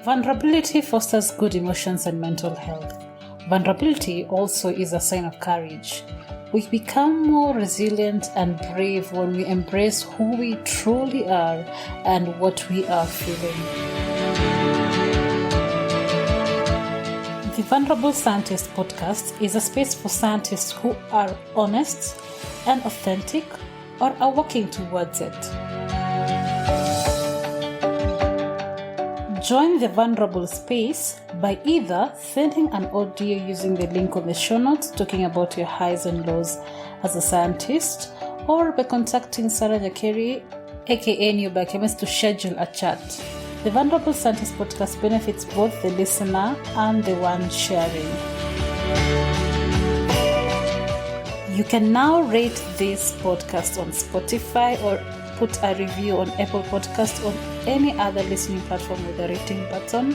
Vulnerability fosters good emotions and mental health. Vulnerability also is a sign of courage. We become more resilient and brave when we embrace who we truly are and what we are feeling. The Vulnerable Scientist podcast is a space for scientists who are honest and authentic or are working towards it. Join the vulnerable space by either sending an audio using the link on the show notes talking about your highs and lows as a scientist, or by contacting Sarah Nyakeri, aka New Biochemist, to schedule a chat. The Vulnerable Scientist podcast benefits both the listener and the one sharing. You can now rate this podcast on Spotify or put a review on Apple Podcasts or any other listening platform with a rating button.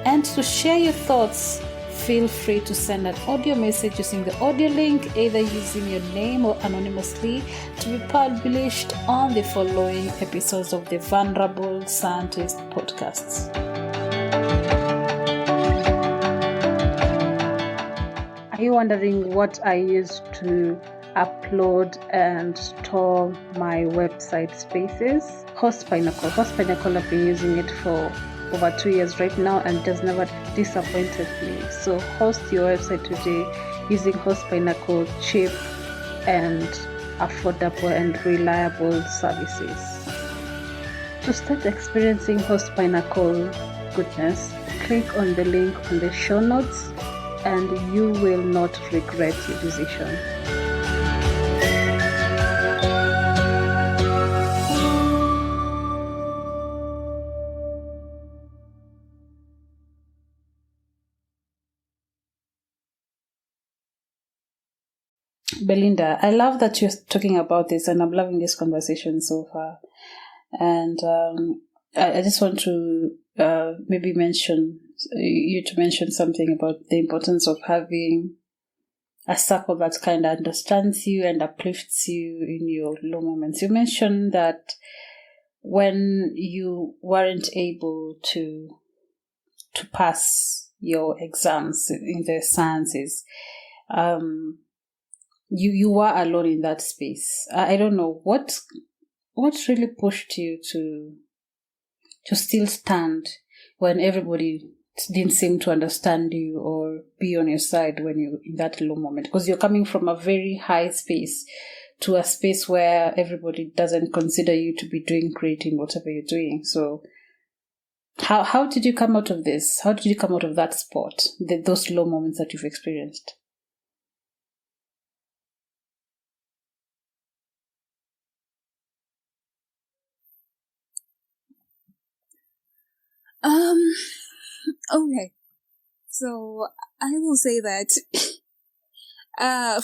And to share your thoughts, feel free to send an audio message using the audio link, either using your name or anonymously, to be published on the following episodes of the Vulnerable Scientist podcasts. Are you wondering what I use to upload and store my website spaces? Host Pinnacle. I've been using it for over 2 years right now and it has never disappointed me. So host your website today using Host Pinnacle, cheap and affordable and reliable services. To start experiencing Host Pinnacle goodness, click on the link on the show notes and you will not regret your decision. Belinda, I love that you're talking about this and I'm loving this conversation so far. And I just want to maybe mention something about the importance of having a circle that kind of understands you and uplifts you in your low moments. You mentioned that when you weren't able to pass your exams in the sciences, you were alone in that space. I don't know what really pushed you to still stand when everybody didn't seem to understand you or be on your side when you're in that low moment, because you're coming from a very high space to a space where everybody doesn't consider you to be doing great in whatever you're doing. So how did you come out of this? How did you come out of that spot, those low moments that you've experienced? Okay. So I will say that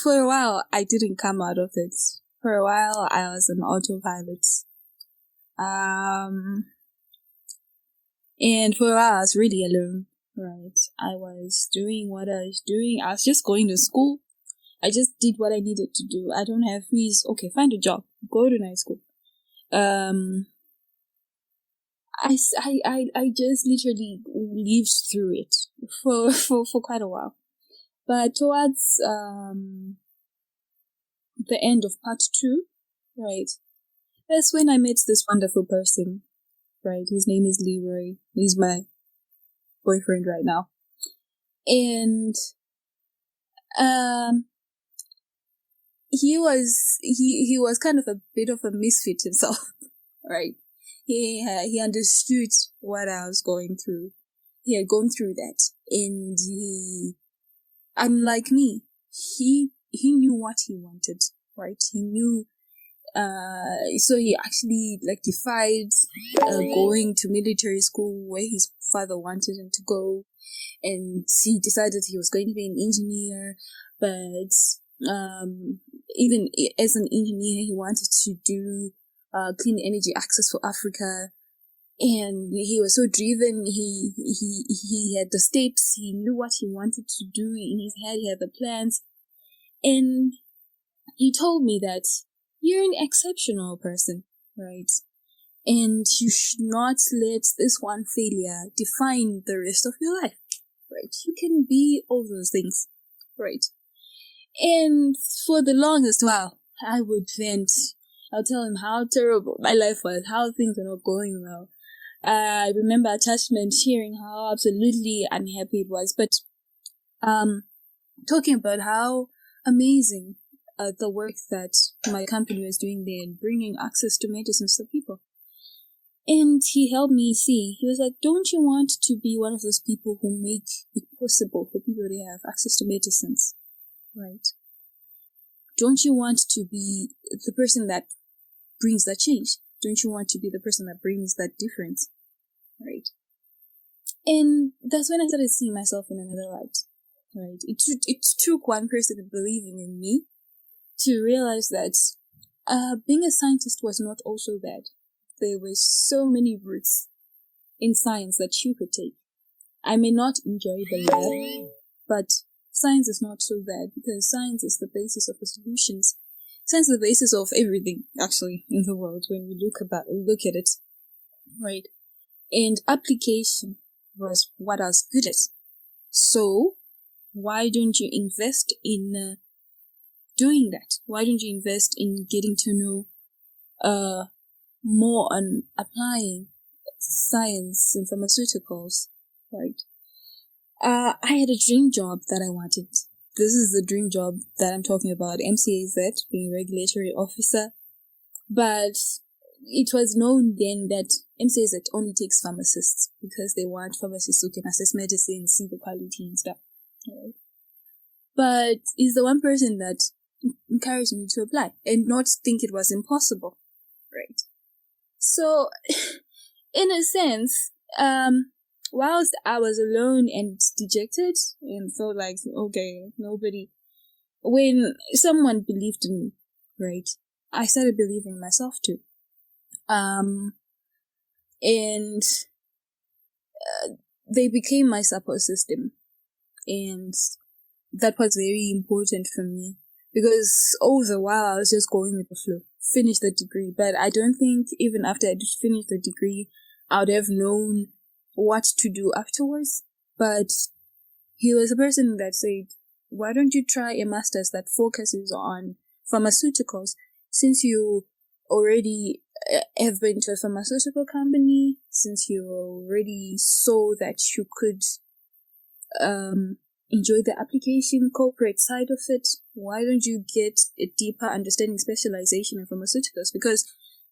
for a while I didn't come out of it. For a while I was on autopilot. And for a while I was really alone. Right. I was doing what I was doing. I was just going to school. I just did what I needed to do. I don't have fees. Okay, find a job. Go to night school. I just literally lived through it for quite a while. But towards the end of part 2, right, that's when I met this wonderful person, right? His name is Leroy. He's my boyfriend right now. And he was kind of a bit of a misfit himself, right? He understood what I was going through. He had gone through that, and unlike me, he knew what he wanted, right? He knew, so he actually defied going to military school where his father wanted him to go, and he decided he was going to be an engineer, but even as an engineer, he wanted to do clean energy access for Africa, and he was so driven. He had the steps. He knew what he wanted to do in his head. He had the plans, and he told me that you're an exceptional person, right? And you should not let this one failure define the rest of your life, right? You can be all those things, right? And for the longest while, I would vent. I'll tell him how terrible my life was, how things are not going well. I remember attachment, hearing how absolutely unhappy it was, but talking about how amazing the work that my company was doing there and bringing access to medicines to people. And he helped me see. He was like, don't you want to be one of those people who make it possible for people to have access to medicines? Right? Don't you want to be the person that brings that change? Don't you want to be the person that brings that difference? Right? And that's when I started seeing myself in another light. Right? It took one person believing in me to realize that being a scientist was not also bad. There were so many routes in science that you could take. I may not enjoy the lab, but science is not so bad because science is the basis of the solutions. Science is the basis of everything, actually, in the world when we look at it, right? And application was what I was good at. So, why don't you invest in doing that? Why don't you invest in getting to know more on applying science in pharmaceuticals, right? I had a dream job that I wanted. This is the dream job that I'm talking about, MCAZ, being a regulatory officer. But it was known then that MCAZ only takes pharmacists because they want pharmacists who can assess medicine, see the quality and stuff. Right? But he's the one person that encouraged me to apply and not think it was impossible, right? So, in a sense, whilst I was alone and dejected and felt like, okay, when someone believed in me, right, I started believing in myself too. And they became my support system. And that was very important for me because all the while I was just going with the flow. Finish the degree, but I don't think even after I finished the degree, I would have known what to do afterwards. But he was a person that said, why don't you try a master's that focuses on pharmaceuticals, since you already have been to a pharmaceutical company, since you already saw that you could enjoy the application corporate side of it. Why don't you get a deeper understanding, specialization in pharmaceuticals? Because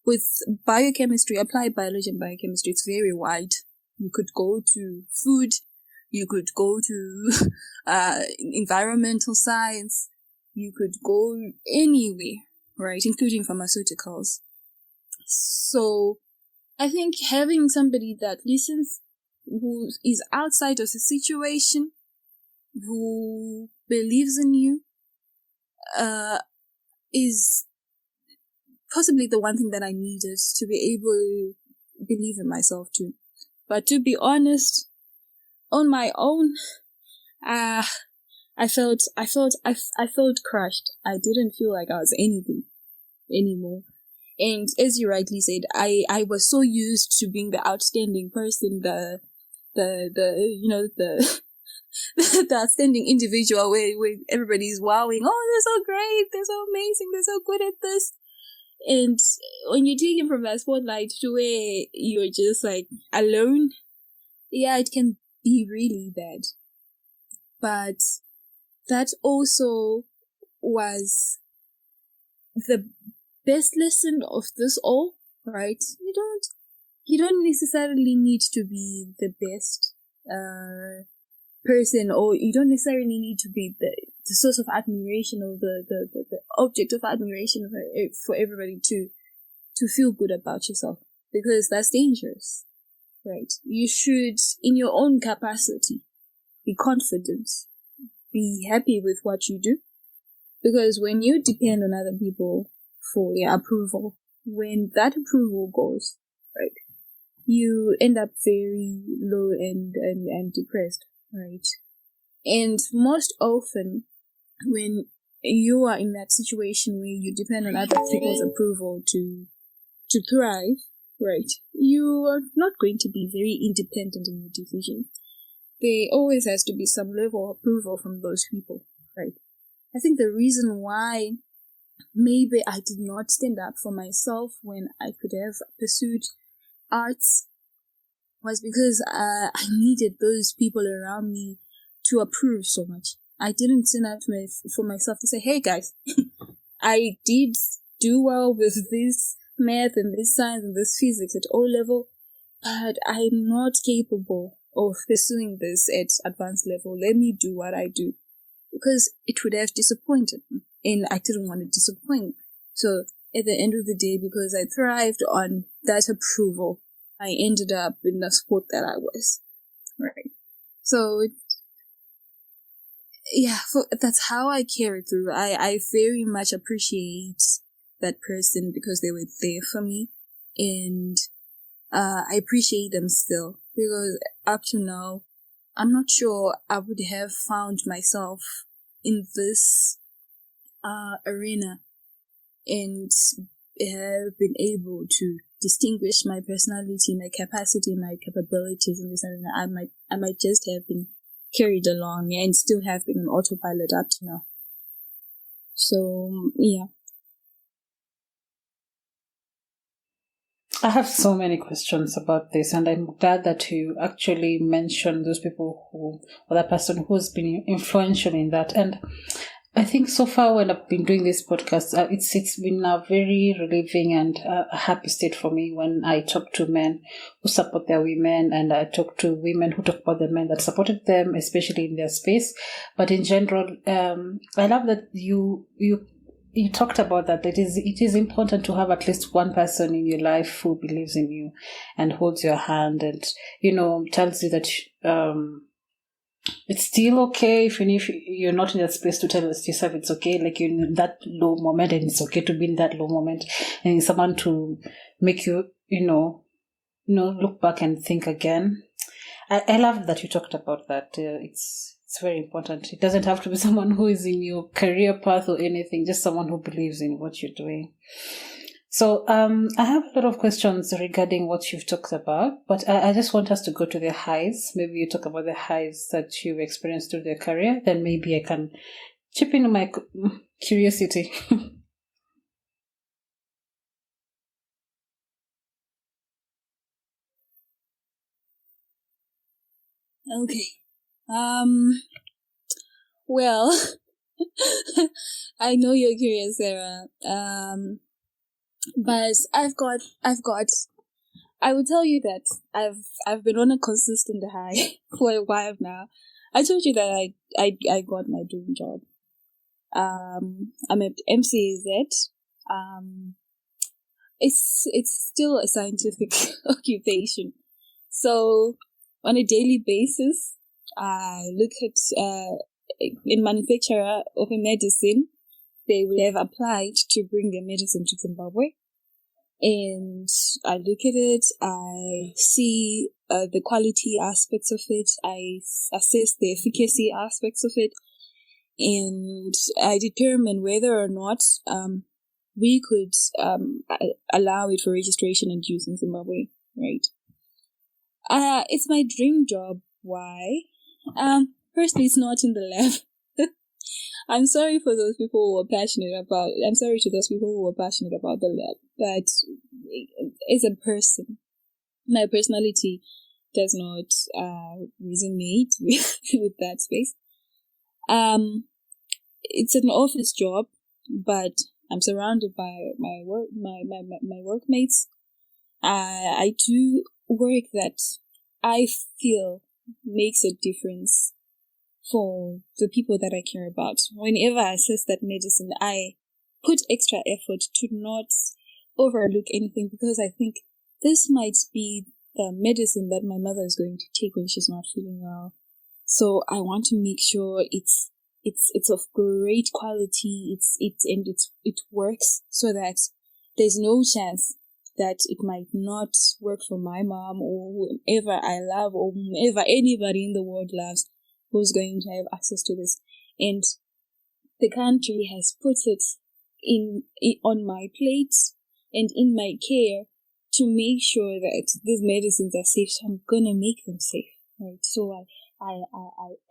with biochemistry, applied biology and biochemistry, it's very wide. You could go to food, you could go to environmental science, you could go anywhere, right, including pharmaceuticals. So I think having somebody that listens, who is outside of the situation, who believes in you, is possibly the one thing that I needed to be able to believe in myself too. But to be honest, on my own, I felt crushed. I didn't feel like I was anything anymore. And as you rightly said, I was so used to being the outstanding person, the the outstanding individual where everybody's wowing, oh, they're so great, they're so amazing, they're so good at this. And when you take him from that spotlight to where you're just like alone, yeah, it can be really bad. But that also was the best lesson of this all, right? You don't necessarily need to be the best person, or you don't necessarily need to be the source of admiration or the object of admiration for everybody to feel good about yourself, because that's dangerous, right? You should, in your own capacity, be confident, be happy with what you do, because when you depend on other people for their approval, when that approval goes, right, you end up very low and depressed, right? And most often, when you are in that situation where you depend on other people's approval to thrive, right? You are not going to be very independent in your decisions. There always has to be some level of approval from those people, right? I think the reason why maybe I did not stand up for myself when I could have pursued arts was because I needed those people around me to approve so much. I didn't stand up for myself to say, hey guys, I did do well with this math and this science and this physics at O level, but I'm not capable of pursuing this at advanced level. Let me do what I do. Because it would have disappointed me, and I didn't want to disappoint. So at the end of the day, because I thrived on that approval, I ended up in the sport that I was. Right. So that's how I carried through. I very much appreciate that person because they were there for me, and I appreciate them still, because up to now, I'm not sure I would have found myself in this arena and have been able to distinguish my personality, my capacity, my capabilities in this arena. I might just have been carried along and still have been on autopilot up to now. So, yeah. I have so many questions about this, and I'm glad that you actually mentioned those people or that person who's been influential in that. And I think so far when I've been doing this podcast, it's been a very relieving and a happy state for me when I talk to men who support their women, and I talk to women who talk about the men that supported them, especially in their space. But in general, I love that you talked about that. It is important to have at least one person in your life who believes in you and holds your hand and, tells you that it's still okay even if you're not in that space, to tell yourself it's okay, like you're in that low moment and it's okay to be in that low moment, and someone to make you, look back and think again. I love that you talked about that. It's very important. It doesn't have to be someone who is in your career path or anything, just someone who believes in what you're doing. So I have a lot of questions regarding what you've talked about, but I just want us to go to the highs. Maybe you talk about the highs that you've experienced through your career, then maybe I can chip in my curiosity. Okay. Well, I know you're curious, Sarah. But I would tell you that I've been on a consistent high for a while now. I told you that I got my dream job. I'm at MCAZ. It's still a scientific occupation. So on a daily basis, I look at in manufacturer of a medicine, they will have applied to bring their medicine to Zimbabwe. And I look at it, I see the quality aspects of it, I assess the efficacy aspects of it, and I determine whether or not we could allow it for registration and use in Zimbabwe, right? It's my dream job. Why? Firstly, it's not in the lab. I'm sorry to those people who are passionate about the lab, but as a person, my personality does not resonate with that space. It's an office job, but I'm surrounded by my workmates. I do work that I feel makes a difference for the people that I care about. Whenever I assess that medicine, I put extra effort to not overlook anything, because I think this might be the medicine that my mother is going to take when she's not feeling well. So I want to make sure it's of great quality. It works, so that there's no chance that it might not work for my mom or whoever I love or whomever anybody in the world loves who's going to have access to this. And the country has put it on my plate and in my care to make sure that these medicines are safe, so I'm gonna make them safe, right? So I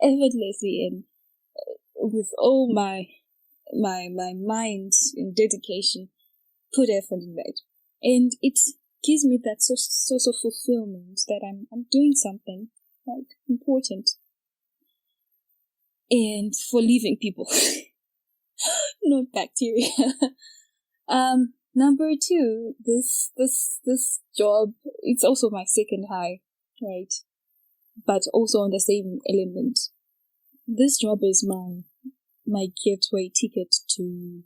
effortlessly and with all my mind and dedication put effort in that, and it gives me that source of fulfillment that I'm doing something right important and for living people, not bacteria. Number two, this job, it's also my second high, right? But also on the same element. This job is my gateway ticket to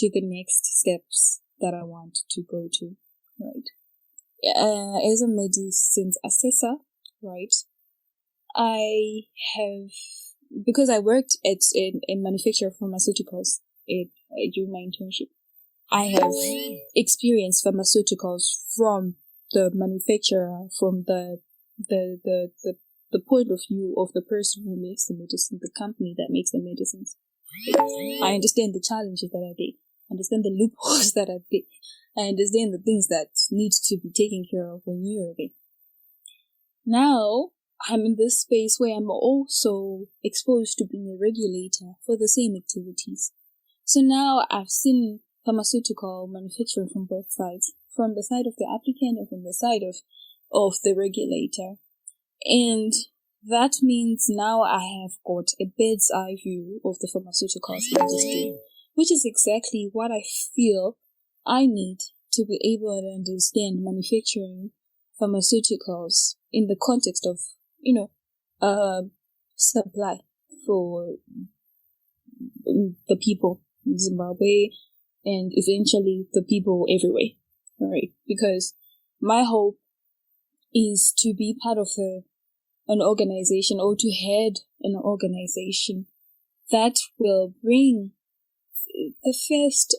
the next steps that I want to go to, right? As a medicines assessor, right? I have, because I worked at a manufacturer of pharmaceuticals during my internship, I have experienced pharmaceuticals from the manufacturer, from the point of view of the person who makes the medicine, the company that makes the medicines. I understand the challenges that are there. I understand the loopholes that are there. I understand the things that need to be taken care of when you are there. Now, I'm in this space where I'm also exposed to being a regulator for the same activities. So now I've seen pharmaceutical manufacturing from both sides, from the side of the applicant and from the side of the regulator. And that means now I have got a bird's eye view of the pharmaceuticals industry, which is exactly what I feel I need to be able to understand manufacturing pharmaceuticals in the context of, supply for the people in Zimbabwe and eventually the people everywhere. All right, because my hope is to be part of an organization or to head an organization that will bring the first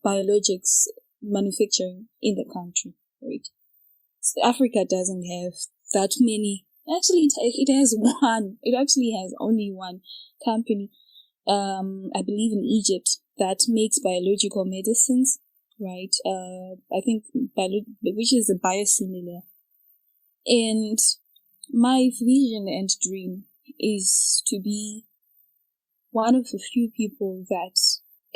biologics manufacturing in the country, right? Africa doesn't have that many. Actually, it has one. It actually has only one company, I believe in Egypt, that makes biological medicines, right? I think, which is a biosimilar. And my vision and dream is to be one of the few people that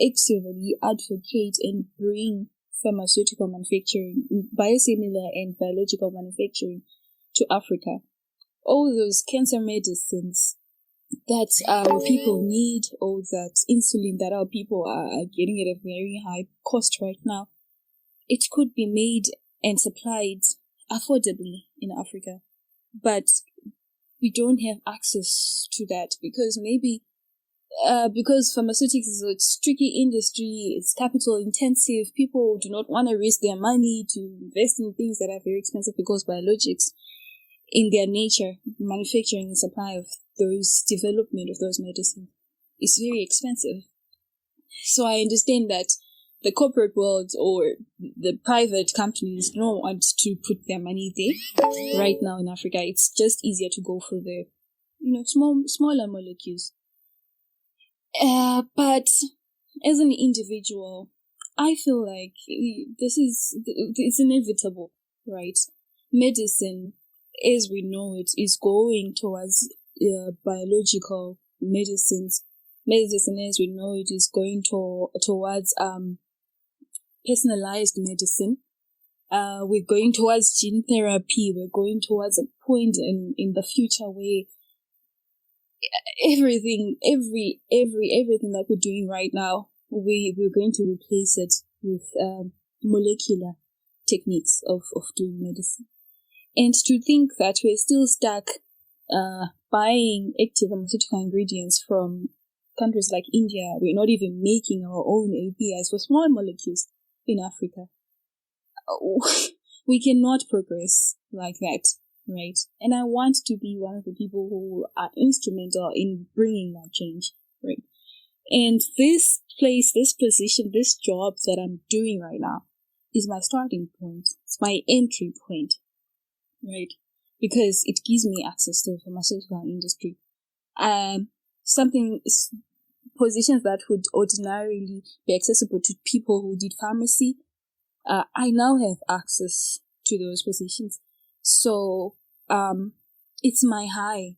actively advocate and bring pharmaceutical manufacturing, biosimilar and biological manufacturing to Africa. All those cancer medicines that our people need, or that insulin that our people are getting at a very high cost right now, it could be made and supplied affordably in Africa. But we don't have access to that because because pharmaceutics is a tricky industry, it's capital intensive, people do not want to risk their money to invest in things that are very expensive because biologics, in their nature, manufacturing and supply of those, development of those medicines is very expensive. So I understand that the corporate world or the private companies don't want to put their money there right now in Africa. It's just easier to go for the, smaller molecules. But as an individual, I feel like it's inevitable, right? Medicine, as we know it, is going towards biological medicines. Medicine, as we know it, is going towards personalized medicine. We're going towards gene therapy. We're going towards a point in the future where everything that we're doing right now, we're going to replace it with molecular techniques of doing medicine. And to think that we're still stuck buying active pharmaceutical ingredients from countries like India, we're not even making our own APIs for small molecules in Africa. We cannot progress like that, right? And I want to be one of the people who are instrumental in bringing that change, right? And this place, this position, this job that I'm doing right now is my starting point. It's my entry point, right? Because it gives me access to the pharmaceutical industry. Positions that would ordinarily be accessible to people who did pharmacy, I now have access to those positions. So, it's my high,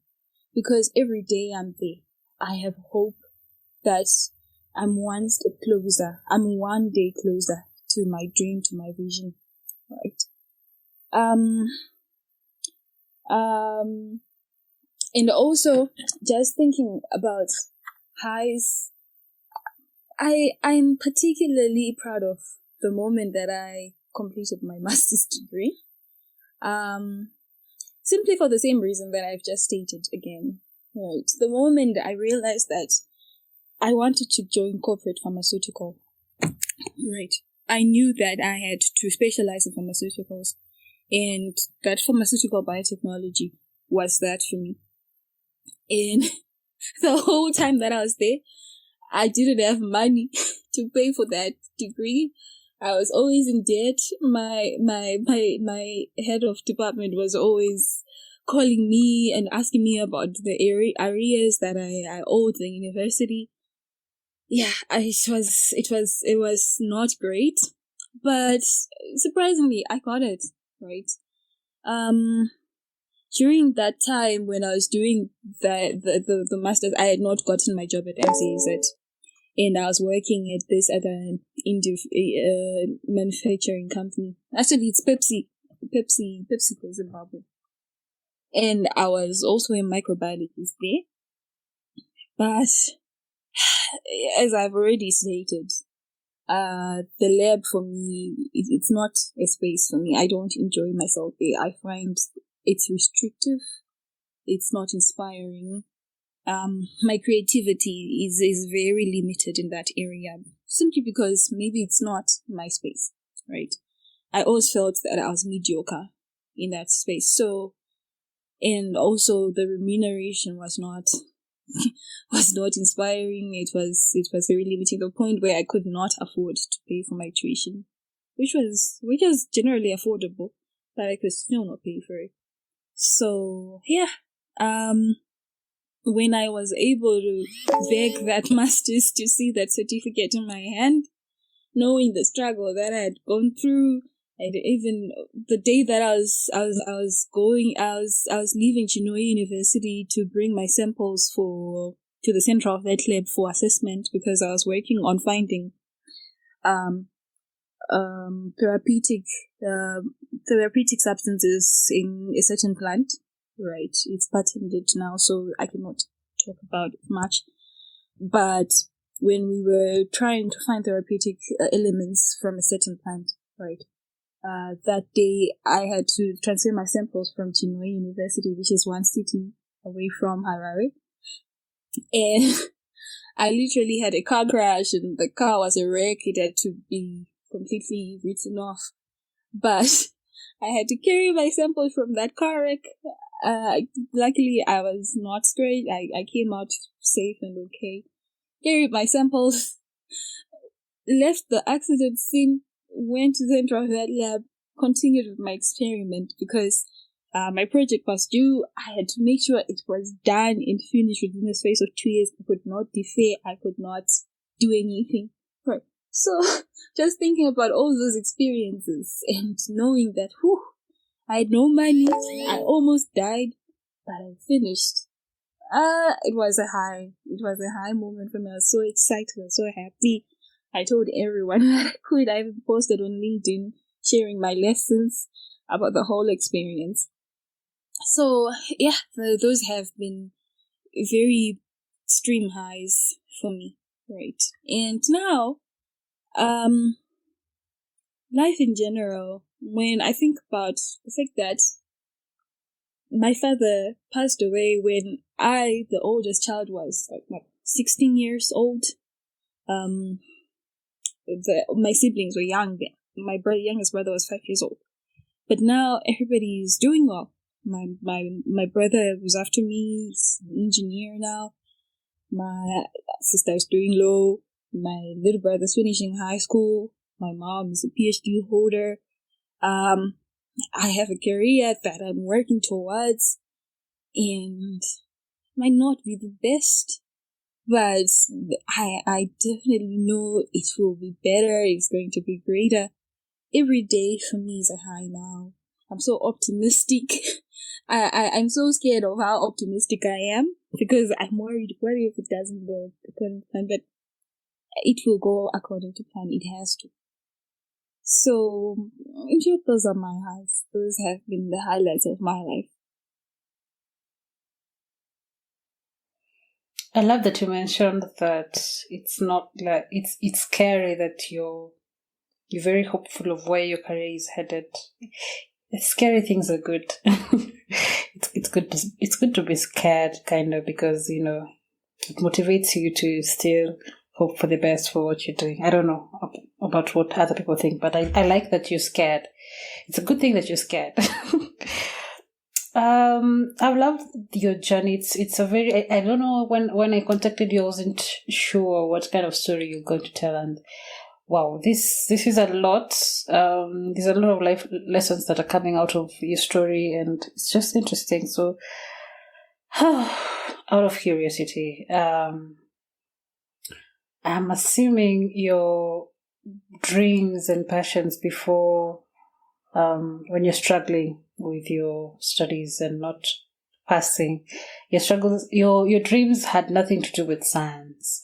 because every day I'm there, I have hope that I'm one step closer. I'm one day closer to my dream, to my vision, right? And also just thinking about highs, I'm particularly proud of the moment that I completed my master's degree. Simply for the same reason that I've just stated again. Right. The moment I realized that I wanted to join corporate pharmaceutical, right, I knew that I had to specialize in pharmaceuticals, and that pharmaceutical biotechnology was that for me. And the whole time that I was there, I didn't have money to pay for that degree. I was always in debt. My head of department was always calling me and asking me about the arrears that I owed the university. Yeah, it was not great, but surprisingly, I got it, right? During that time when I was doing the masters, I had not gotten my job at MCZ, and I was working at this other manufacturing company. Actually, it's PepsiCo Zimbabwe, and I was also a microbiologist there. But as I've already stated, the lab for me, it's not a space for me. I don't enjoy myself there. I find it's restrictive. It's not inspiring. My creativity is very limited in that area, simply because maybe it's not my space, right? I always felt that I was mediocre in that space. So, and also the remuneration was not inspiring. It was very limiting, to the point where I could not afford to pay for my tuition, which was generally affordable, but I could still not pay for it. So yeah, when I was able to beg that master's to see that certificate in my hand, knowing the struggle that I had gone through, and even the day that I was leaving Chinua University to bring my samples to the Central Vet Lab for assessment, because I was working on finding therapeutic substances in a certain plant. Right, it's patented now, so I cannot talk about it much. But when we were trying to find therapeutic elements from a certain plant, right, that day I had to transfer my samples from Chinua University, which is one city away from Harare, and I literally had a car crash, and the car was a wreck. It had to be completely written off, but I had to carry my samples from that car wreck. Luckily, I was not straight. I came out safe and okay. Carried my samples, left the accident scene, went to the Central Vet Lab, continued with my experiment, because my project was due. I had to make sure it was done and finished within the space of 2 years. I could not defer. I could not do anything. Right. So, just thinking about all those experiences and knowing that, I had no money, I almost died, but I finished. It was a high moment for me. I was so excited, I was so happy. I told everyone that I could. I even posted on LinkedIn, sharing my lessons about the whole experience. So, yeah, those have been very extreme highs for me, right? And now, life in general, when I think about the fact that my father passed away when I, the oldest child, was like 16 years old. My siblings were young then. My youngest brother was 5 years old. But now everybody is doing well. My brother who's after me is an engineer now. My sister is doing law. My little brother's finishing high school. My mom is a PhD holder. I have a career that I'm working towards, and might not be the best, but I definitely know it will be better. It's going to be greater. every day for me is a high now. I'm so optimistic. I'm so scared of how optimistic I am because I'm worried. What if it doesn't go according to plan? But it will go according to plan. It has to. So, in short, those are my highs. Those have been the highlights of my life. I love that you mentioned that it's not like it's scary that you're very hopeful of where your career is headed. Scary things are good. It's good to be scared, kind of, because it motivates you to still hope for the best for what you're doing. I don't know about what other people think, but I like that you're scared. It's a good thing that you're scared. I've loved your journey. It's a very, I don't know, when I contacted you, I wasn't sure what kind of story you're going to tell, and wow, this is a lot. There's a lot of life lessons that are coming out of your story, and it's just interesting. So, out of curiosity, I'm assuming your dreams and passions before, when you're struggling with your studies and not passing, your struggles, your dreams had nothing to do with science.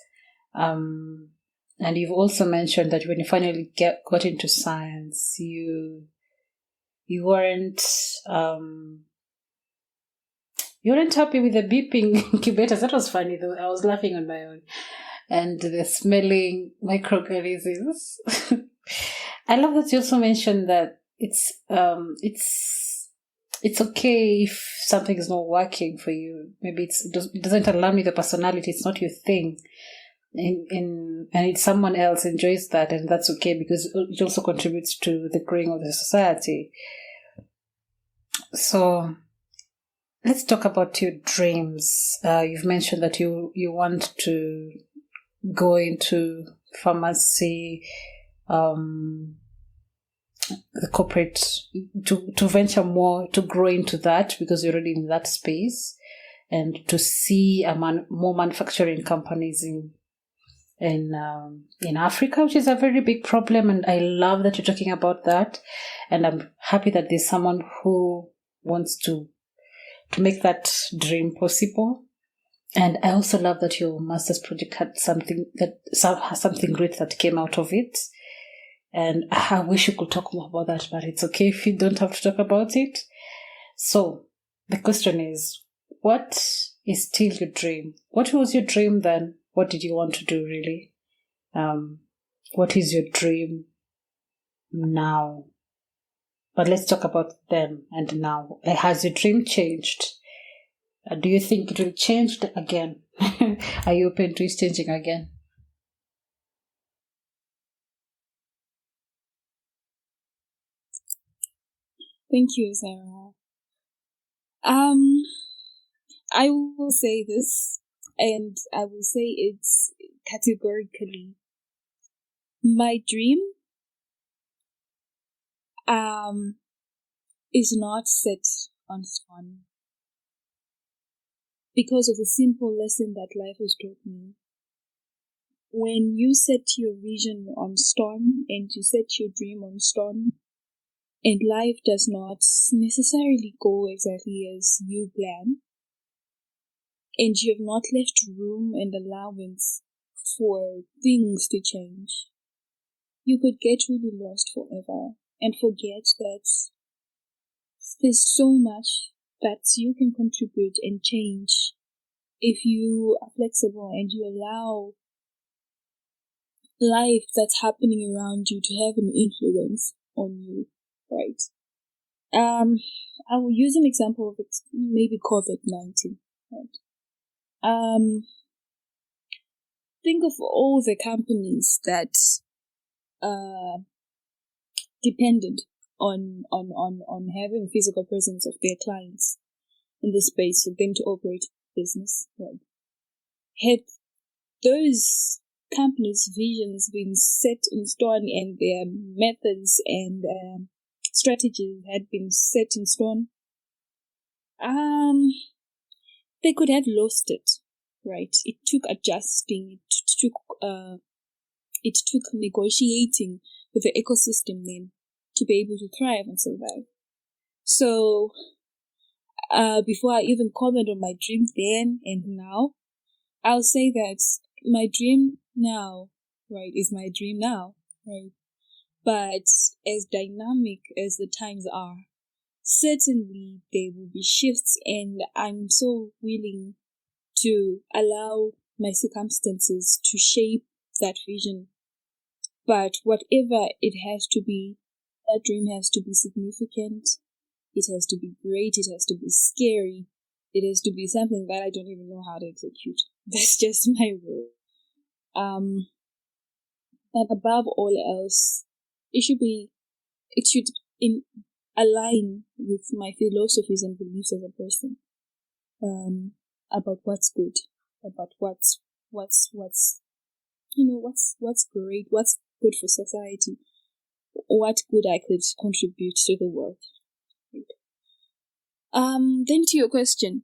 And you've also mentioned that when you finally got into science, you weren't happy with the beeping incubators. That was funny though. I was laughing on my own. And the smelling microorganisms. I love that you also mentioned that it's okay if something is not working for you. Maybe it doesn't align with your personality. It's not your thing. And it's someone else enjoys that, and that's okay because it also contributes to the growing of the society. So let's talk about your dreams. You've mentioned that you want to go into pharmacy, the corporate, to venture more, to grow into that because you're already in that space, and to see more manufacturing companies in Africa, which is a very big problem. And I love that you're talking about that, and I'm happy that there's someone who wants to make that dream possible. And I also love that your master's project had something great that came out of it. And I wish you could talk more about that, but it's okay if you don't have to talk about it. So the question is, what is still your dream? What was your dream then? What did you want to do really? What is your dream now? But let's talk about then and now. Has your dream changed? Do you think it will change again? Are you open to it changing again? Thank you, Sarah. I will say this, and I will say it's categorically my dream is not set on stone because of the simple lesson that life has taught me. When you set your vision on stone and you set your dream on stone, and life does not necessarily go exactly as you plan, and you have not left room and allowance for things to change, you could get really lost forever and forget that there's so much that you can contribute and change if you are flexible and you allow life that's happening around you to have an influence on you, right? I will use an example of maybe COVID-19, right? Think of all the companies that depended on having physical presence of their clients in the space for them to operate business, right? Had those companies' visions been set in stone and their methods and strategies had been set in stone, they could have lost it, right? It took adjusting, it took negotiating with the ecosystem then to be able to thrive and survive. So, before I even comment on my dream then and now, I'll say that my dream now, right, is my dream now, right? But as dynamic as the times are, certainly there will be shifts, and I'm so willing to allow my circumstances to shape that vision. But whatever it has to be, that dream has to be significant. It has to be great. It has to be scary. It has to be something that I don't even know how to execute. That's just my rule. But above all else, it should align with my philosophies and beliefs as a person. About what's good, about what's great, what's good for society, what good I could contribute to the world. Then to your question,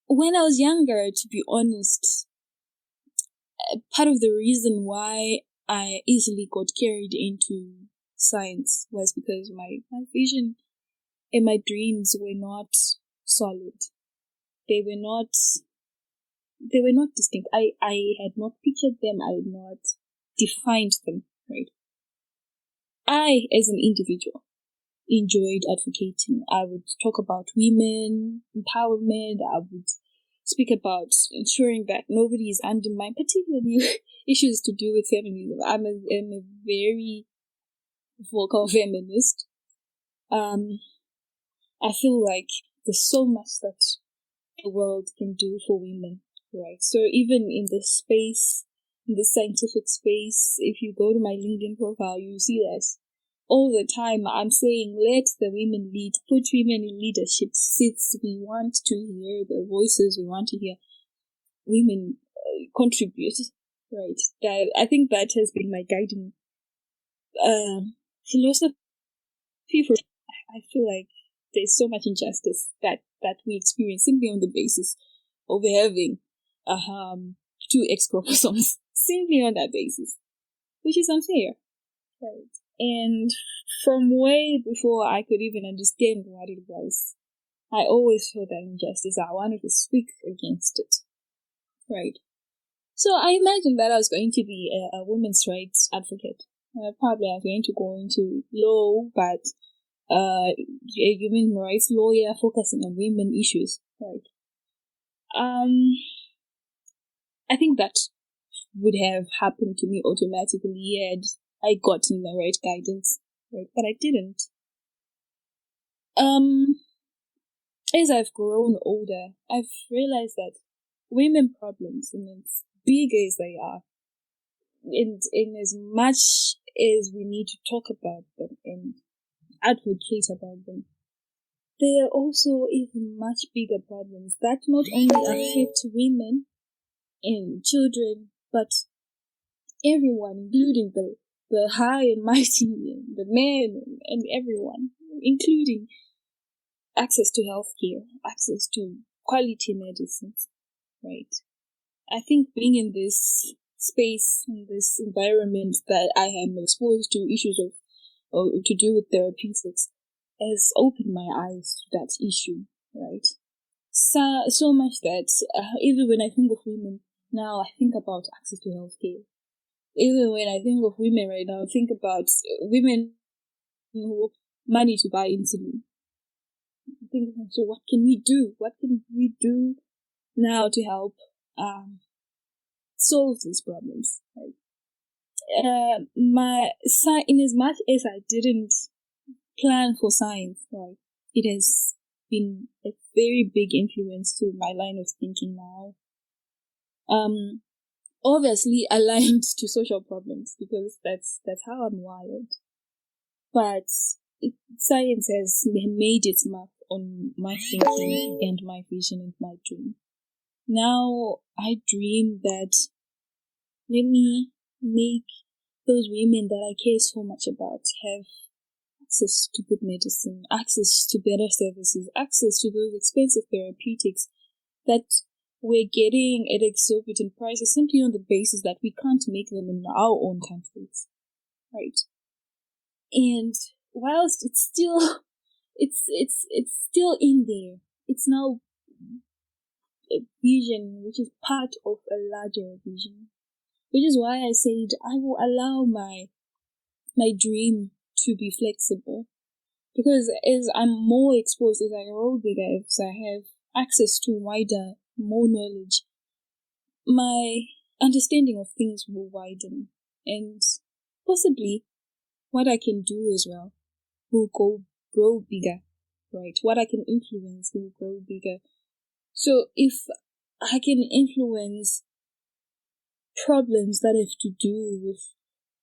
when I was younger, to be honest, part of the reason why I easily got carried into science was because my vision and my dreams were not solid. They were not distinct. I had not pictured them. I had not defined them, right? I, as an individual, enjoyed advocating. I would talk about women empowerment. I would speak about ensuring that nobody is undermined, particularly issues to do with feminism. I'm a very vocal feminist. I feel like there's so much that the world can do for women, right? So even in the space, in the scientific space, if you go to my LinkedIn profile, you see that all the time I'm saying, let the women lead, put women in leadership seats. We want to hear the voices, we want to hear women contribute, right? That I think that has been my guiding philosophy. I feel like there's so much injustice that we experience simply on the basis of having two X chromosomes, simply on that basis, which is unfair, right? And from way before I could even understand what it was, I always felt that injustice. I wanted to speak against it, right? So I imagined that I was going to be a women's rights advocate. Probably I was going to go into law, but a human rights lawyer focusing on women issues, right? I think that would have happened to me automatically had I gotten the right guidance, right? But I didn't. As I've grown older, I've realized that women problems, and as big as they are, in as much as we need to talk about them and advocate about them, there are also even much bigger problems that not only affect women and children, but everyone, including the high and mighty, the men and everyone, including access to healthcare, access to quality medicines, right? I think being in this space, in this environment that I am exposed to issues of to do with therapeutics has opened my eyes to that issue, right? So much that even when I think of women now, I think about access to healthcare. Even when I think of women right now, I think about women who have money to buy insulin. I think, so what can we do? What can we do now to help solve these problems? Right? In as much as I didn't plan for science, right, it has been a very big influence to my line of thinking now. Obviously aligned to social problems, because that's how I'm wired. But science has made its mark on my thinking and my vision and my dream. Now I dream that let me make those women that I care so much about have access to good medicine, access to better services, access to those expensive therapeutics that we're getting at exorbitant prices simply on the basis that we can't make them in our own countries, right? And whilst it's still, it's still in there, it's now a vision which is part of a larger vision, which is why I said I will allow my dream to be flexible, because as I'm more exposed, as I grow bigger, as I have access to wider, more knowledge, my understanding of things will widen, and possibly what I can do as well will grow bigger, right? What I can influence will grow bigger. So if I can influence problems that have to do with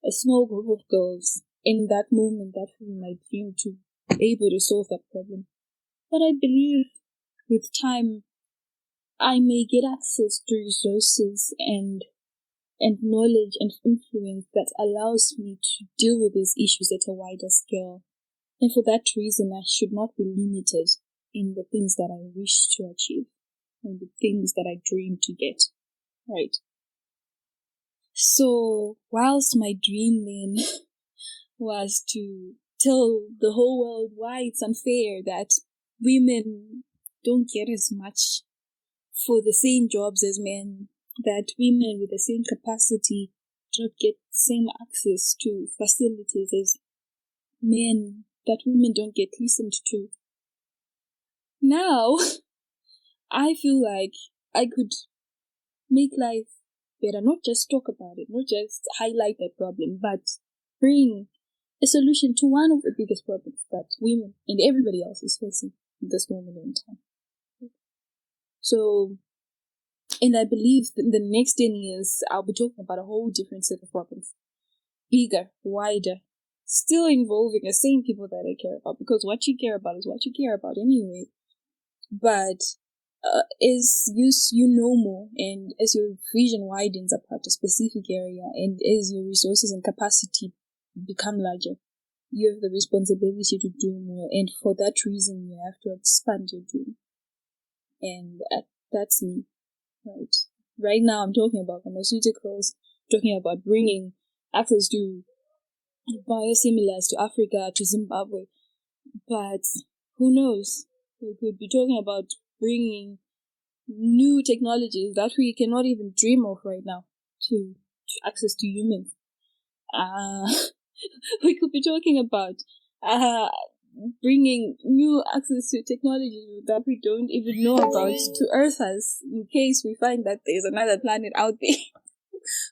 a small group of girls, in that moment, that will be my dream, to be able to solve that problem. But I believe with time, I may get access to resources and knowledge and influence that allows me to deal with these issues at a wider scale. And for that reason, I should not be limited in the things that I wish to achieve and the things that I dream to get, right? So, whilst my dream then was to tell the whole world why it's unfair that women don't get as much for the same jobs as men, that women with the same capacity don't get the same access to facilities as men, that women don't get listened to. Now, I feel like I could make life better, not just talk about it, not just highlight that problem, but bring a solution to one of the biggest problems that women and everybody else is facing at this moment in time. So, and I believe that in the next 10 years, I'll be talking about a whole different set of problems. Bigger, wider, still involving the same people that I care about, because what you care about is what you care about anyway. But as you know more, and as your vision widens about a specific area, and as your resources and capacity become larger, you have the responsibility to do more, and for that reason, you have to expand your dream. And that's me, right? Right now, I'm talking about pharmaceuticals, talking about bringing access to biosimilars to Africa, to Zimbabwe. But who knows? We could be talking about bringing new technologies that we cannot even dream of right now to access to humans. We could be talking about bringing new access to technologies that we don't even know about to Earthers, in case we find that there's another planet out there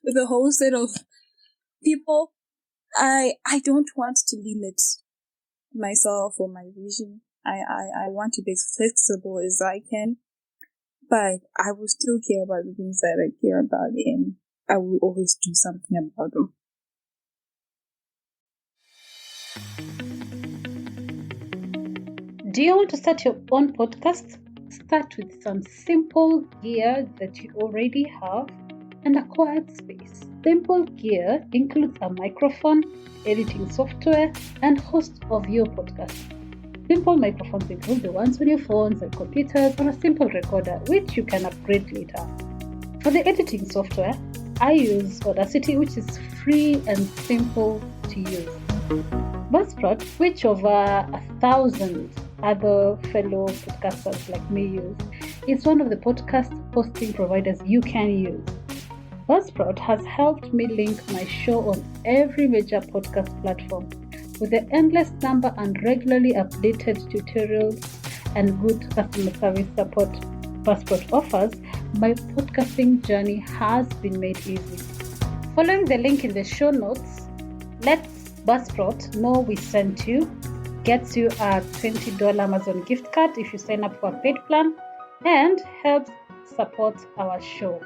with a whole set of people. I don't want to limit myself or my vision. I want to be as flexible as I can, but I will still care about the things that I care about, and I will always do something about them. Do you want to start your own podcast? Start with some simple gear that you already have and a quiet space. Simple gear includes a microphone, editing software, and host of your podcast. Simple microphones include the ones on your phones and computers, or a simple recorder, which you can upgrade later. For the editing software, I use Audacity, which is free and simple to use. Buzzsprout, which over 1,000 other fellow podcasters like me use, is one of the podcast hosting providers you can use. Buzzsprout has helped me link my show on every major podcast platform. With the endless number and regularly updated tutorials and good customer service support Buzzsprout offers, my podcasting journey has been made easy. Following the link in the show notes, let Buzzsprout know we sent you, gets you a $20 Amazon gift card if you sign up for a paid plan, and helps support our show.